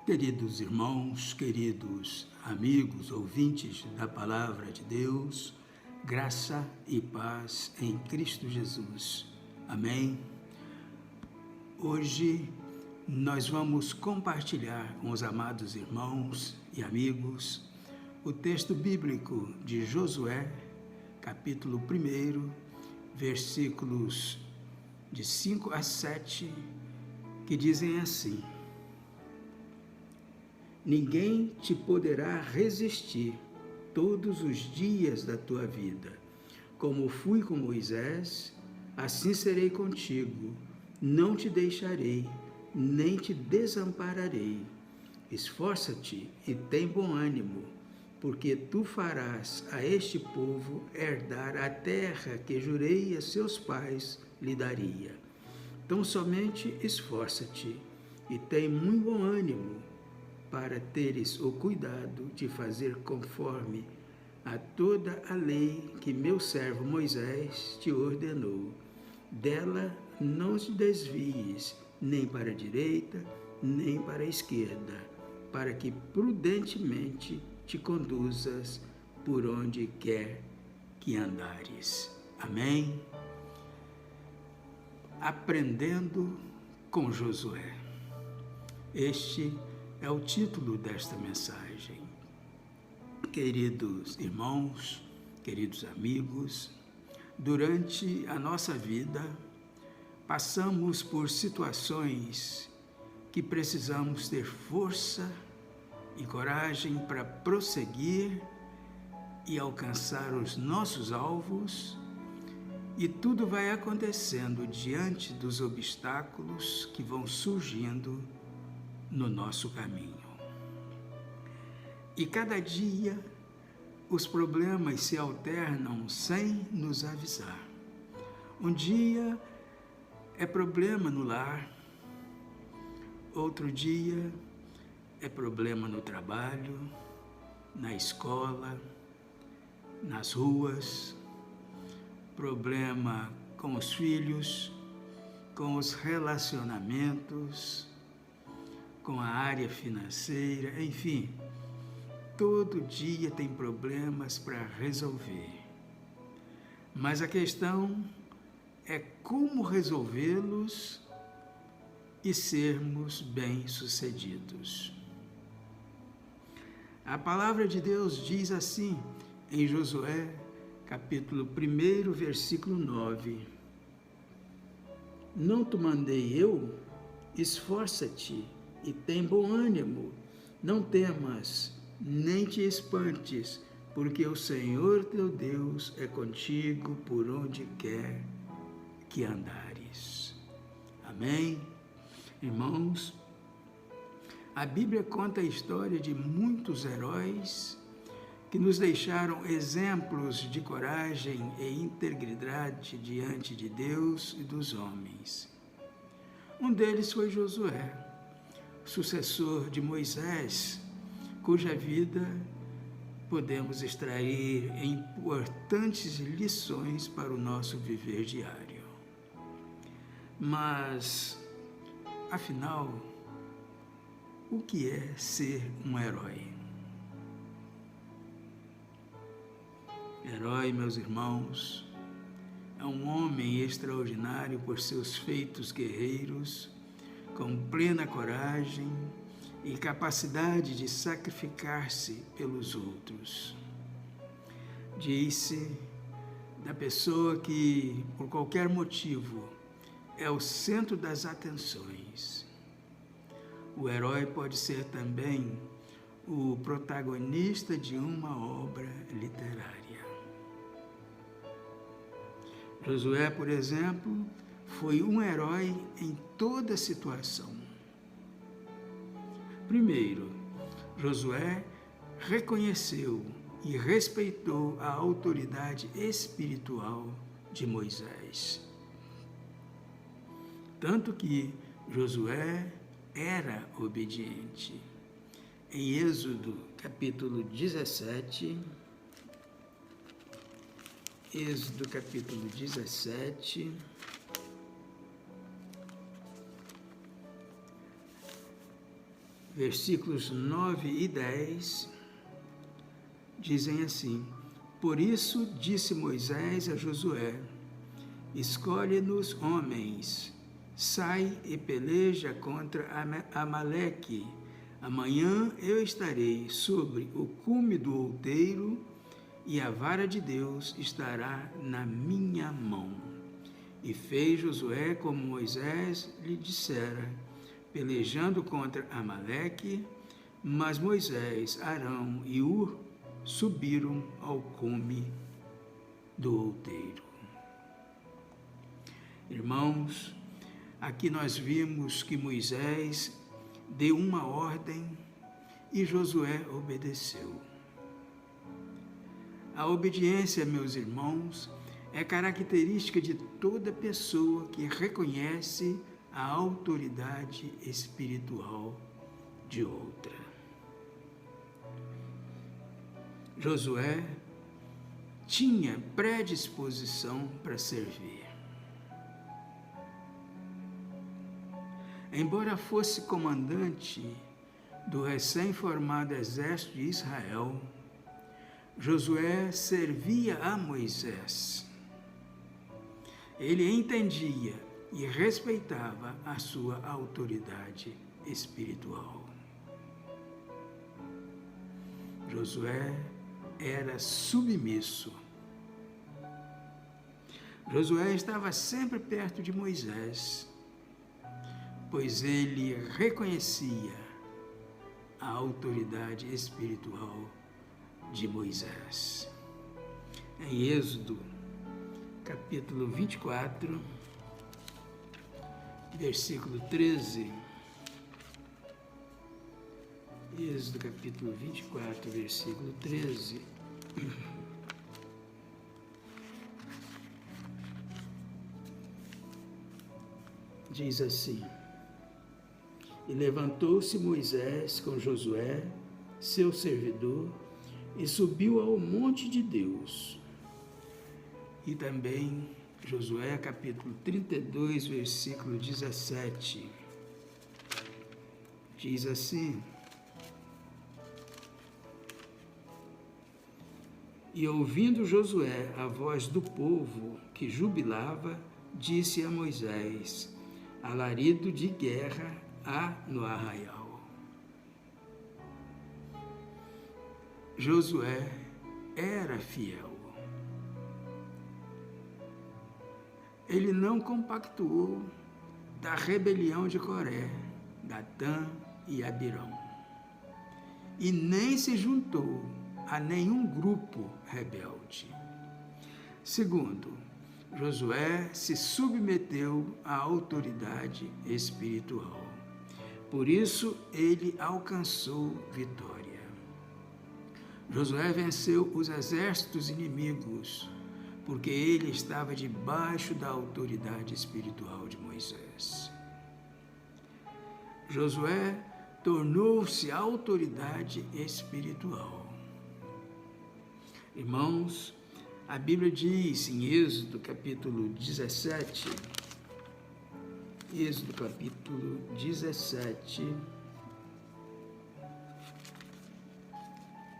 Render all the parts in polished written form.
Queridos irmãos, queridos amigos, ouvintes da Palavra de Deus, graça e paz em Cristo Jesus. Amém? Hoje nós vamos compartilhar com os amados irmãos e amigos o texto bíblico de Josué, capítulo 1, versículos de 5 a 7, que dizem assim: Ninguém te poderá resistir todos os dias da tua vida. Como fui com Moisés, assim serei contigo. Não te deixarei, nem te desampararei. Esforça-te e tem bom ânimo, porque tu farás a este povo herdar a terra que jurei a seus pais lhe daria. Então somente esforça-te e tem muito bom ânimo, para teres o cuidado de fazer conforme a toda a lei que meu servo Moisés te ordenou. Dela não te desvies, nem para a direita, nem para a esquerda, para que prudentemente te conduzas por onde quer que andares. Amém? Aprendendo com Josué. Este é o título desta mensagem. Queridos irmãos, queridos amigos, durante a nossa vida, passamos por situações que precisamos ter força e coragem para prosseguir e alcançar os nossos alvos, e tudo vai acontecendo diante dos obstáculos que vão surgindo no nosso caminho. E cada dia os problemas se alternam sem nos avisar. Um dia é problema no lar, outro dia é problema no trabalho, na escola, nas ruas, problema com os filhos, com os relacionamentos, com a área financeira, enfim, todo dia tem problemas para resolver. Mas a questão é como resolvê-los e sermos bem-sucedidos. A palavra de Deus diz assim, em Josué, capítulo 1, versículo 9: Não te mandei eu? Esforça-te e tem bom ânimo, não temas, nem te espantes, porque o Senhor teu Deus é contigo por onde quer que andares. Amém? Irmãos, a Bíblia conta a história de muitos heróis que nos deixaram exemplos de coragem e integridade diante de Deus e dos homens. Um deles foi Josué, sucessor de Moisés, cuja vida podemos extrair importantes lições para o nosso viver diário. Mas, afinal, o que é ser um herói? Herói, meus irmãos, é um homem extraordinário por seus feitos guerreiros, com plena coragem e capacidade de sacrificar-se pelos outros. Diz-se da pessoa que, por qualquer motivo, é o centro das atenções. O herói pode ser também o protagonista de uma obra literária. Josué, por exemplo, foi um herói em toda situação. Primeiro, Josué reconheceu e respeitou a autoridade espiritual de Moisés. Tanto que Josué era obediente. Em Êxodo, capítulo 17, versículos 9 e 10, dizem assim: Por isso disse Moisés a Josué: Escolhe-nos homens, sai e peleja contra Amaleque. Amanhã eu estarei sobre o cume do outeiro, e a vara de Deus estará na minha mão. E fez Josué como Moisés lhe dissera, pelejando contra Amaleque, mas Moisés, Arão e Hur subiram ao cume do outeiro. Irmãos, aqui nós vimos que Moisés deu uma ordem e Josué obedeceu. A obediência, meus irmãos, é característica de toda pessoa que reconhece a autoridade espiritual de outra. Josué tinha predisposição para servir. Embora fosse comandante do recém-formado exército de Israel, Josué servia a Moisés. Ele entendia e respeitava a sua autoridade espiritual. Josué era submisso. Josué estava sempre perto de Moisés, pois ele reconhecia a autoridade espiritual de Moisés. Em Êxodo, capítulo 24, versículo 13. Êxodo, capítulo 24, versículo 13. Diz assim: E levantou-se Moisés com Josué, seu servidor, e subiu ao monte de Deus. E também Josué, capítulo 32, versículo 17. Diz assim: E ouvindo Josué a voz do povo que jubilava, disse a Moisés: Alarido de guerra há no arraial. Josué era fiel. Ele não compactuou da rebelião de Coré, Datã e Abirão, e nem se juntou a nenhum grupo rebelde. Segundo, Josué se submeteu à autoridade espiritual. Por isso, ele alcançou vitória. Josué venceu os exércitos inimigos, porque ele estava debaixo da autoridade espiritual de Moisés. Josué tornou-se autoridade espiritual. Irmãos, a Bíblia diz em Êxodo capítulo 17, Êxodo capítulo 17,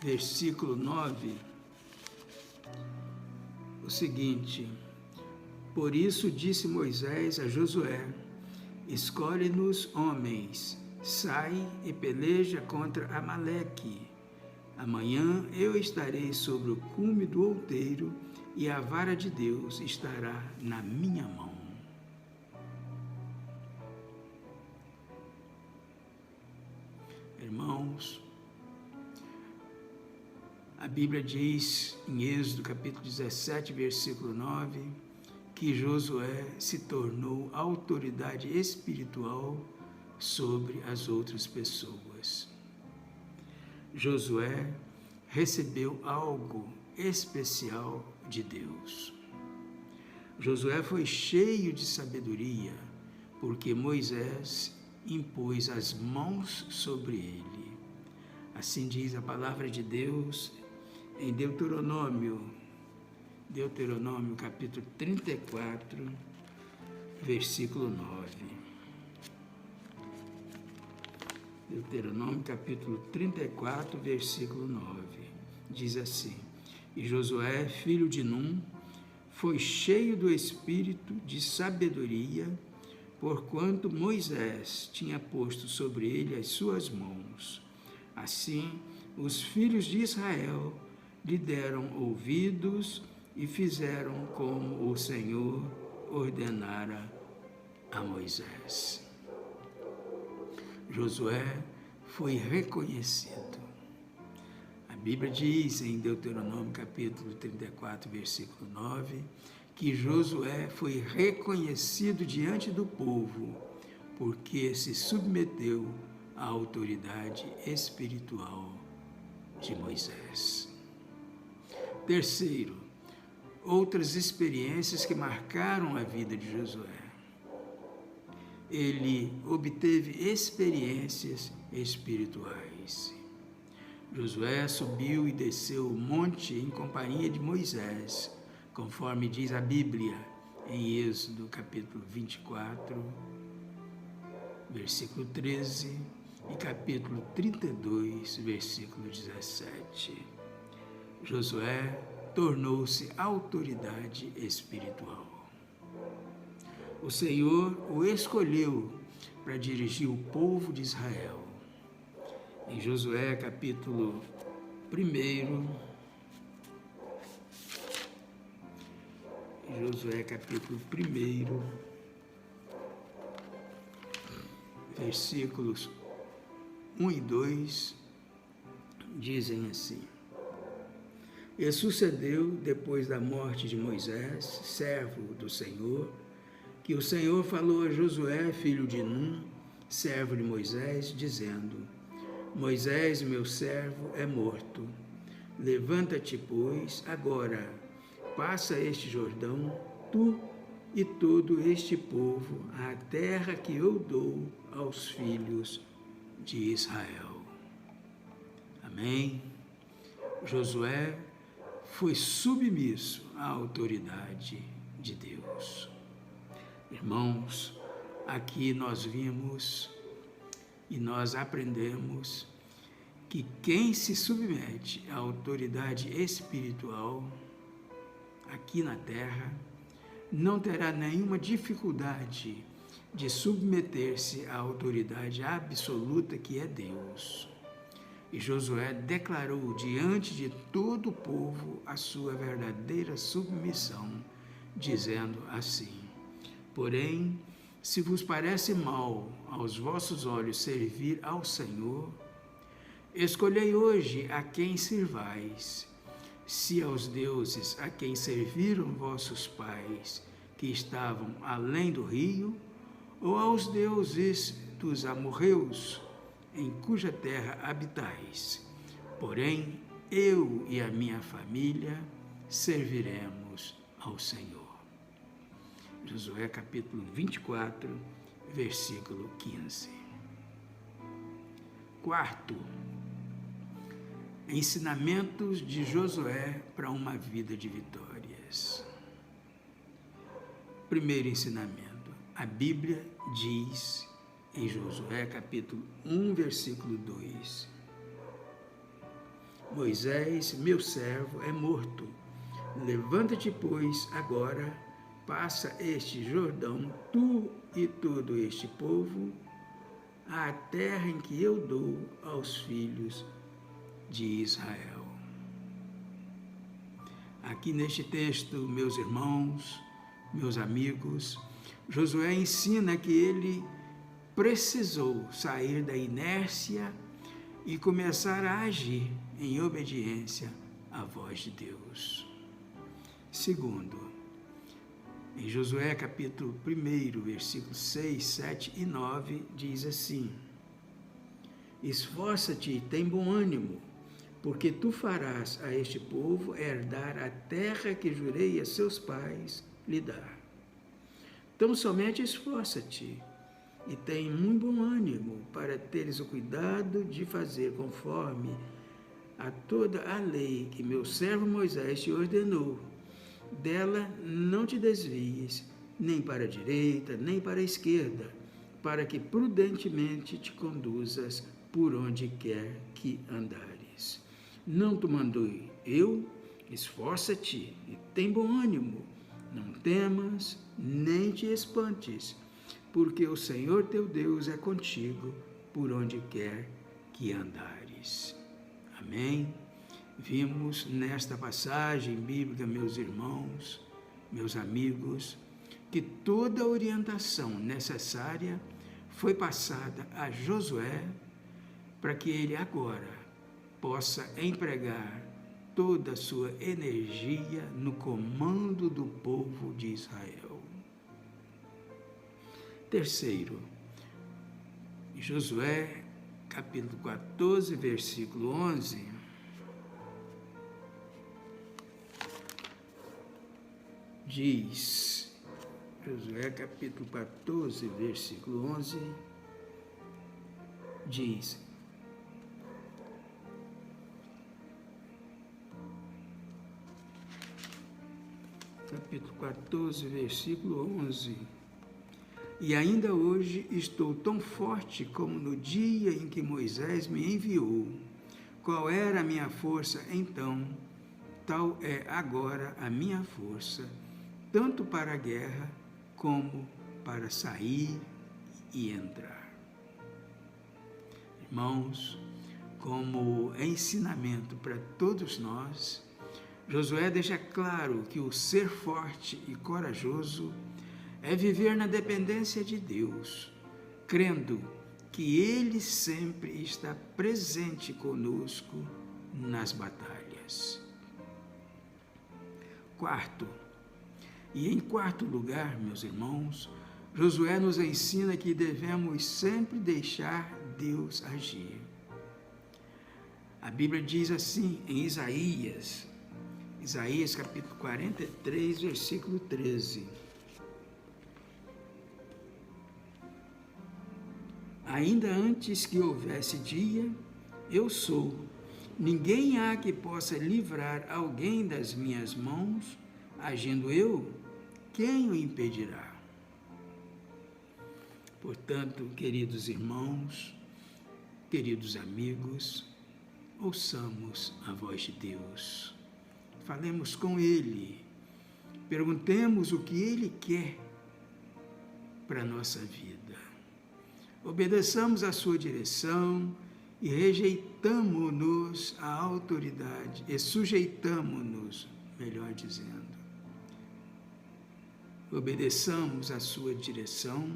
versículo 9, o seguinte: Por isso disse Moisés a Josué: Escolhe-nos homens, sai e peleja contra Amaleque. Amanhã eu estarei sobre o cume do outeiro, e a vara de Deus estará na minha mão. Irmãos, a Bíblia diz em Êxodo capítulo 17, versículo 9, que Josué se tornou autoridade espiritual sobre as outras pessoas. Josué recebeu algo especial de Deus. Josué foi cheio de sabedoria, porque Moisés impôs as mãos sobre ele. Assim diz a palavra de Deus em Deuteronômio capítulo 34, versículo 9. Deuteronômio capítulo 34, versículo 9. Diz assim: E Josué, filho de Num, foi cheio do espírito de sabedoria, porquanto Moisés tinha posto sobre ele as suas mãos. Assim, os filhos de Israel lhe deram ouvidos e fizeram como o Senhor ordenara a Moisés. Josué foi reconhecido. A Bíblia diz em Deuteronômio capítulo 34, versículo 9, que Josué foi reconhecido diante do povo, porque se submeteu à autoridade espiritual de Moisés. Terceiro, outras experiências que marcaram a vida de Josué. Ele obteve experiências espirituais. Josué subiu e desceu o monte em companhia de Moisés, conforme diz a Bíblia em Êxodo capítulo 24, versículo 13 e capítulo 32, versículo 17. Josué tornou-se autoridade espiritual. O Senhor o escolheu para dirigir o povo de Israel. Em Josué capítulo 1, versículos 1 e 2, dizem assim: E sucedeu, depois da morte de Moisés, servo do Senhor, que o Senhor falou a Josué, filho de Num, servo de Moisés, dizendo: Moisés, meu servo, é morto. Levanta-te, pois, agora, passa este Jordão, tu e todo este povo, à terra que eu dou aos filhos de Israel. Amém? Josué foi submisso à autoridade de Deus. Irmãos, aqui nós vimos e nós aprendemos que quem se submete à autoridade espiritual aqui na terra não terá nenhuma dificuldade de submeter-se à autoridade absoluta que é Deus. E Josué declarou diante de todo o povo a sua verdadeira submissão, dizendo assim: Porém, se vos parece mal aos vossos olhos servir ao Senhor, escolhei hoje a quem servais, se aos deuses a quem serviram vossos pais, que estavam além do rio, ou aos deuses dos amorreus, em cuja terra habitais. Porém, eu e a minha família serviremos ao Senhor. Josué capítulo 24, versículo 15. Quarto, ensinamentos de Josué para uma vida de vitórias. Primeiro ensinamento, a Bíblia diz em Josué capítulo 1, versículo 2: Moisés, meu servo, é morto. Levanta-te, pois, agora, passa este Jordão, tu e todo este povo, à terra em que eu dou aos filhos de Israel. Aqui neste texto, meus irmãos, meus amigos, Josué ensina que ele precisou sair da inércia e começar a agir em obediência à voz de Deus. Segundo, em Josué capítulo 1, versículos 6, 7 e 9, diz assim: Esforça-te e tem bom ânimo, porque tu farás a este povo herdar a terra que jurei a seus pais lhe dar. Então somente esforça-te e tem muito bom ânimo para teres o cuidado de fazer conforme a toda a lei que meu servo Moisés te ordenou. Dela não te desvies, nem para a direita, nem para a esquerda, para que prudentemente te conduzas por onde quer que andares. Não te mandei eu? Esforça-te e tem bom ânimo. Não temas, nem te espantes, porque o Senhor teu Deus é contigo por onde quer que andares. Amém? Vimos nesta passagem bíblica, meus irmãos, meus amigos, que toda a orientação necessária foi passada a Josué para que ele agora possa empregar toda a sua energia no comando do povo de Israel. Terceiro, Josué, capítulo 14, versículo 11, diz, Josué capítulo 14, versículo 11, diz: capítulo 14, versículo 11: E ainda hoje estou tão forte como no dia em que Moisés me enviou. Qual era a minha força então? Tal é agora a minha força, tanto para a guerra como para sair e entrar. Irmãos, como ensinamento para todos nós, Josué deixa claro que o ser forte e corajoso é viver na dependência de Deus, crendo que Ele sempre está presente conosco nas batalhas. Em quarto lugar, meus irmãos, Josué nos ensina que devemos sempre deixar Deus agir. A Bíblia diz assim em Isaías capítulo 43, versículo 13: Ainda antes que houvesse dia, eu sou. Ninguém há que possa livrar alguém das minhas mãos. Agindo eu, quem o impedirá? Portanto, queridos irmãos, queridos amigos, ouçamos a voz de Deus. Falemos com Ele. Perguntemos o que Ele quer para a nossa vida. Obedeçamos a sua direção e rejeitamo-nos à autoridade, e sujeitamo-nos, melhor dizendo. Obedeçamos a sua direção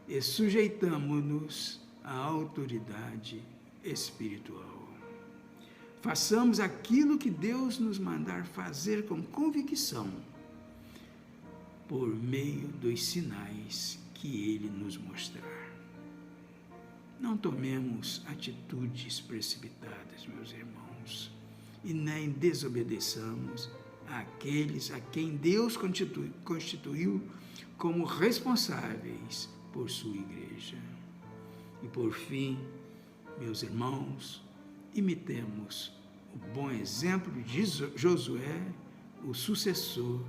e sujeitamo-nos à autoridade espiritual. Façamos aquilo que Deus nos mandar fazer com convicção, por meio dos sinais que Ele nos mostrar. Não tomemos atitudes precipitadas, meus irmãos, e nem desobedeçamos àqueles a quem Deus constituiu como responsáveis por sua igreja. E por fim, meus irmãos, imitemos o bom exemplo de Josué, o sucessor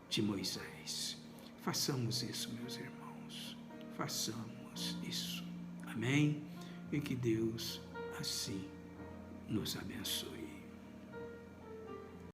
de Moisés. Façamos isso, meus irmãos, façamos isso. Amém? E que Deus assim nos abençoe.